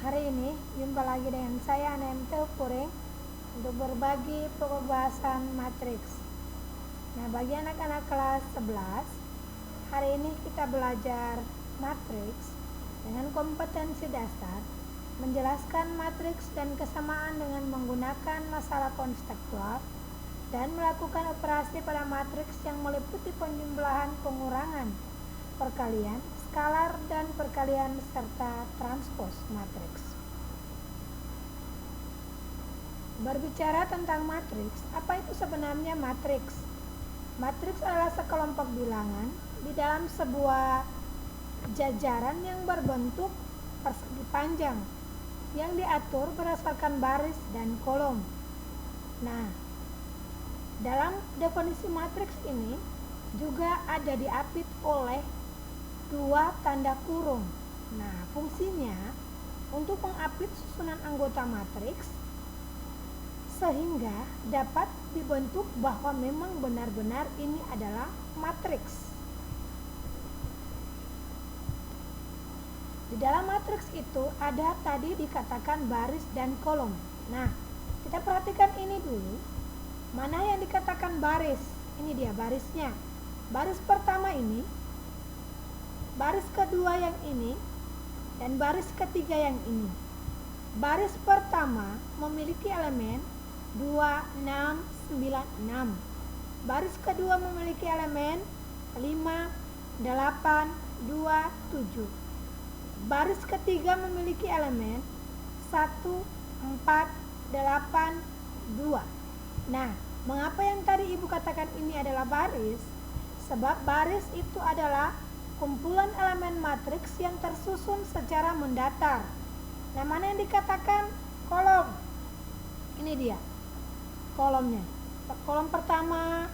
Hari ini jumpa lagi dengan saya NMT Puring untuk berbagi pembahasan matriks. Nah, bagi anak-anak kelas 11, hari ini kita belajar matriks dengan kompetensi dasar, menjelaskan matriks dan kesamaan dengan menggunakan masalah konseptual, dan melakukan operasi pada matriks yang meliputi penjumlahan, pengurangan, perkalian, skalar, dan perkalian serta transpos matriks. Berbicara tentang matriks, apa itu sebenarnya matriks? Matriks adalah sekelompok bilangan di dalam sebuah jajaran yang berbentuk persegi panjang yang diatur berdasarkan baris dan kolom. Nah, dalam definisi matriks ini juga ada diapit oleh dua tanda kurung. Nah, fungsinya untuk mengapit susunan anggota matriks sehingga dapat dibentuk bahwa memang benar-benar ini adalah matriks. Di dalam matriks itu ada tadi dikatakan baris dan kolom. Nah, kita perhatikan ini dulu. Mana yang dikatakan baris? Ini dia barisnya. Baris pertama ini, baris kedua yang ini, dan baris ketiga yang ini. Baris pertama memiliki elemen 2, 6, 9, 6. Baris kedua memiliki elemen 5, 8, 2, 7. Baris ketiga memiliki elemen 1, 4, 8, 2. Nah, mengapa yang tadi Ibu katakan ini adalah baris? Sebab baris itu adalah kumpulan elemen matriks yang tersusun secara mendatar. Nah, mana yang dikatakan kolom? Ini dia kolomnya. Kolom pertama,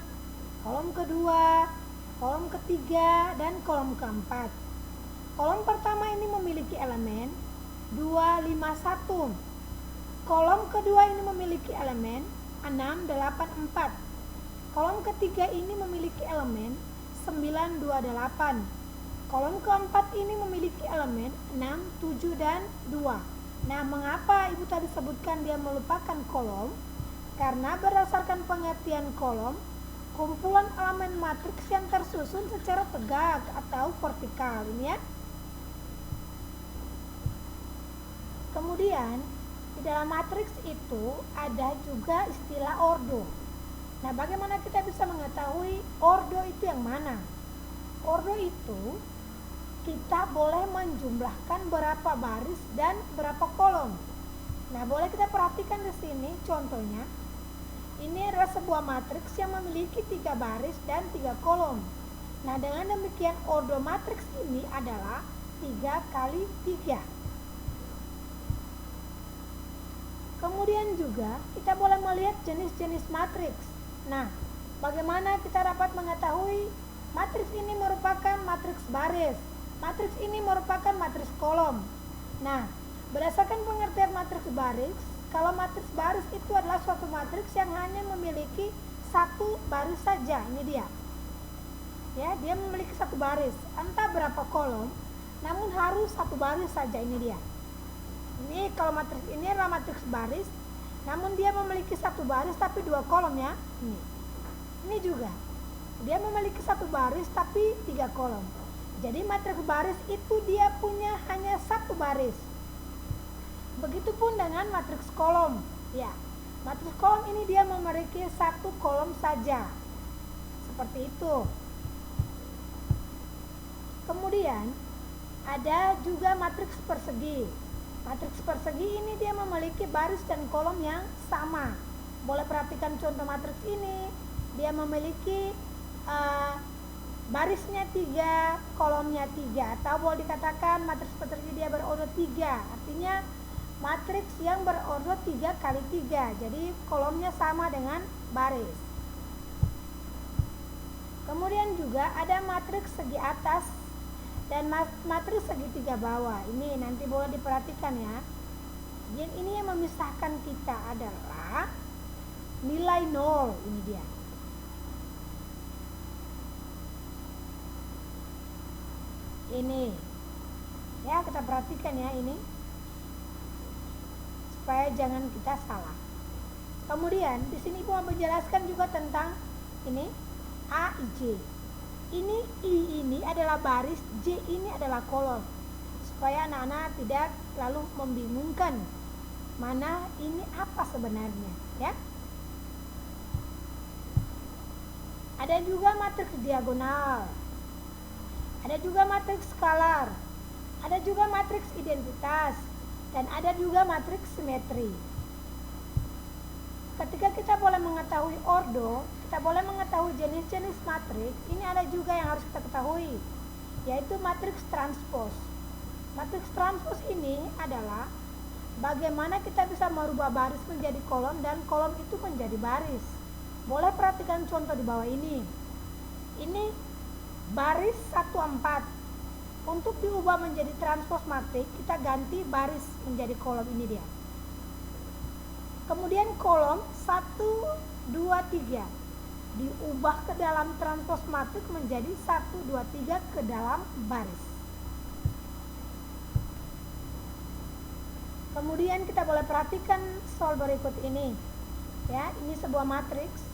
kolom kedua, kolom ketiga, dan kolom keempat. Kolom pertama ini memiliki elemen 2, 5, 1. Kolom kedua ini memiliki elemen 6, 8, 4. Kolom ketiga ini memiliki elemen 9, 2, 8. Kolom keempat ini memiliki elemen 6, 7, dan 2. Nah, mengapa Ibu tadi sebutkan dia merupakan kolom? Karena berdasarkan pengertian kolom, kumpulan elemen matriks yang tersusun secara tegak atau vertikal, ini ya. Kemudian, di dalam matriks itu ada juga istilah ordo. Nah, bagaimana kita bisa mengetahui ordo itu yang mana? Ordo itu kita boleh menjumlahkan berapa baris dan berapa kolom. Nah, boleh kita perhatikan di sini contohnya. Ini adalah sebuah matriks yang memiliki 3 baris dan 3 kolom. Nah, dengan demikian ordo matriks ini adalah 3 kali 3. Kemudian juga kita boleh melihat jenis-jenis matriks. Nah, bagaimana kita dapat mengetahui matriks ini merupakan matriks baris, matriks ini merupakan matriks kolom. Nah, berdasarkan pengertian matriks baris, kalau matriks baris itu adalah suatu matriks yang hanya memiliki satu baris saja. Ini dia. Ya, dia memiliki satu baris, entah berapa kolom, namun harus satu baris saja. Ini dia. Ini kalau matriks ini adalah matriks baris, namun dia memiliki satu baris tapi 2 kolom ya. Ini juga. Dia memiliki satu baris tapi 3 kolom. Jadi matriks baris itu dia punya hanya satu baris. Begitupun dengan matriks kolom. Ya, matriks kolom ini dia memiliki satu kolom saja. Seperti itu. Kemudian ada juga matriks persegi. Matriks persegi ini dia memiliki baris dan kolom yang sama. Boleh perhatikan contoh matriks ini. Dia memiliki barisnya 3, kolomnya 3. Atau boleh dikatakan matriks persegi dia berordo 3. Artinya matriks yang berordo 3 kali 3. Jadi kolomnya sama dengan baris. Kemudian juga ada matriks segi atas dan matriks segitiga bawah. Ini nanti boleh diperhatikan ya. Yang ini yang memisahkan kita adalah nilai 0. Ini dia. Ini. Ya, kita perhatikan ya ini. supaya jangan kita salah. Kemudian di sini Ibu mau menjelaskan juga tentang ini A, I, J. Ini I ini adalah baris, J ini adalah kolom. Supaya anak-anak tidak lalu membingungkan mana ini apa sebenarnya, ya. Ada juga matriks diagonal. Ada juga matriks skalar. Ada juga matriks identitas dan ada juga matriks simetri. Ketika kita boleh mengetahui ordo, kita boleh mengetahui jenis-jenis matriks, ini ada juga yang harus kita ketahui, yaitu matriks transpos. Matriks transpos ini adalah bagaimana kita bisa merubah baris menjadi kolom dan kolom itu menjadi baris. Boleh perhatikan contoh di bawah ini. Ini baris 1-4. Untuk diubah menjadi transpos matriks, kita ganti baris menjadi kolom, ini dia. Kemudian kolom 1, 2, 3 diubah ke dalam transpos matriks menjadi 1, 2, 3 ke dalam baris. Kemudian kita boleh perhatikan soal berikut ini. Ya, ini sebuah matriks.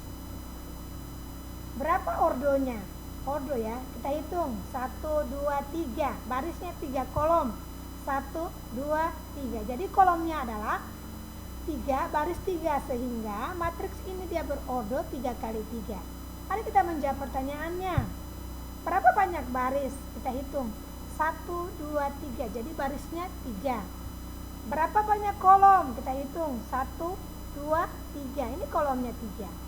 Berapa ordonya? Ordo ya, kita hitung 1, 2, 3, barisnya 3 kolom, 1, 2, 3. Jadi kolomnya adalah 3, baris 3, sehingga matriks ini dia berordo 3 kali 3. Mari kita menjawab pertanyaannya. Berapa banyak baris? Kita hitung 1, 2, 3, jadi barisnya 3. Berapa banyak kolom? Kita hitung 1, 2, 3, ini kolomnya 3.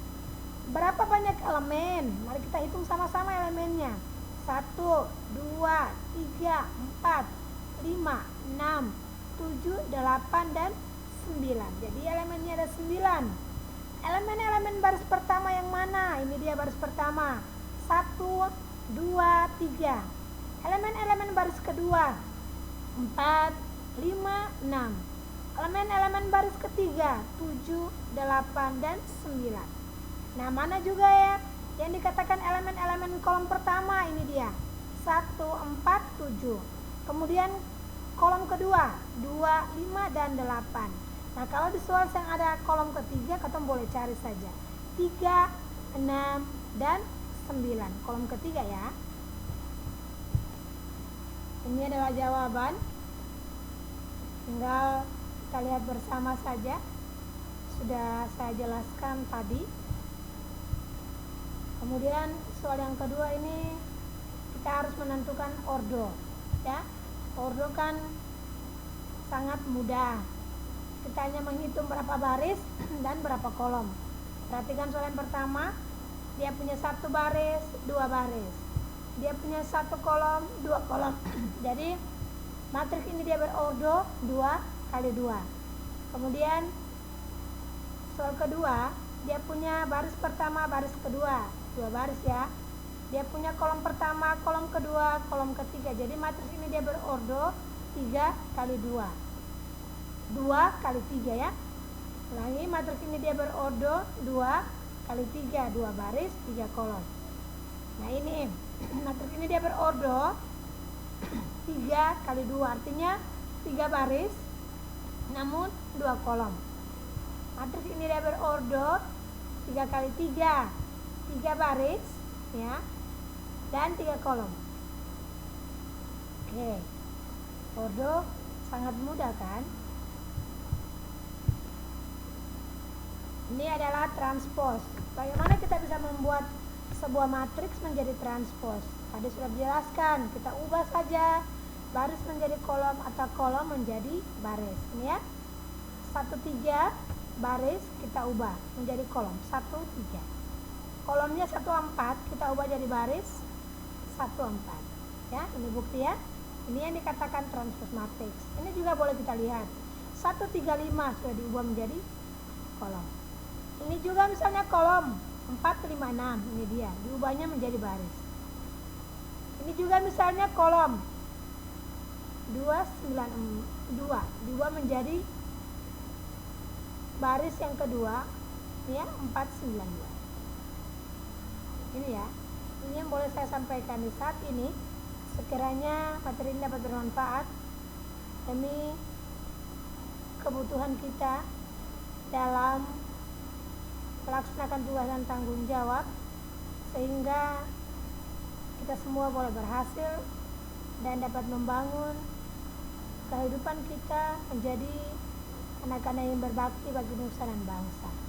Berapa banyak elemen? Mari kita hitung sama-sama elemennya. 1, 2, 3, 4, 5, 6, 7, 8, dan 9. Jadi elemennya ada 9. Elemen-elemen baris pertama yang mana? Ini dia baris pertama. 1, 2, 3. Elemen-elemen baris kedua. 4, 5, 6. Elemen-elemen baris ketiga. 7, 8, dan 9. Nah, mana juga ya yang dikatakan elemen-elemen kolom pertama? Ini dia 1, 4, 7. Kemudian kolom kedua 2, 5, dan 8. Nah, kalau di soal yang ada kolom ketiga, kita boleh cari saja 3, 6, dan 9. Kolom ketiga ya. Ini adalah jawaban. Tinggal kita lihat bersama saja. Sudah saya jelaskan tadi. Kemudian soal yang kedua ini kita harus menentukan ordo, ya. Ordo kan sangat mudah. Kita hanya menghitung berapa baris dan berapa kolom. Perhatikan soal yang pertama, dia punya 1 baris, 2 baris. Dia punya 1 kolom, 2 kolom. Jadi matriks ini dia berordo 2 kali 2. Kemudian soal kedua, dia punya baris pertama, baris kedua, 2 baris ya. Dia punya kolom pertama, kolom kedua, kolom ketiga. Jadi matriks ini dia berordo 3 kali 2. 2 kali 3 ya. Ulangi, matriks ini dia berordo 2 kali 3, 2 baris, 3 kolom. Nah, ini matriks ini dia berordo 3 kali 2, artinya 3 baris namun 2 kolom. Matriks ini dia berordo 3 kali 3, 3 baris ya, dan 3 kolom. Oke, ordo sangat mudah kan? Ini adalah transpos. Bagaimana kita bisa membuat sebuah matriks menjadi transpos? Tadi sudah dijelaskan, kita ubah saja baris menjadi kolom atau kolom menjadi baris. Ini ya, 1, 3 baris kita ubah menjadi kolom 1, 3. Kolomnya 1, 4 kita ubah jadi baris 1, 4. Ya, ini bukti ya. Ini yang dikatakan transpos matriks. Ini juga boleh kita lihat 1, 3, 5 sudah diubah menjadi kolom. Ini juga misalnya kolom 4, 5, 6. Ini dia, diubahnya menjadi baris. Ini juga misalnya kolom 2, 9, 2 diubah menjadi baris yang kedua ya, 4, 9, 2. Ini ya, ini yang boleh saya sampaikan di saat ini. Sekiranya materi ini dapat bermanfaat, kami kebutuhan kita dalam melaksanakan tugas dan tanggung jawab, sehingga kita semua boleh berhasil dan dapat membangun kehidupan kita menjadi anak-anak yang berbakti bagi nusa dan bangsa.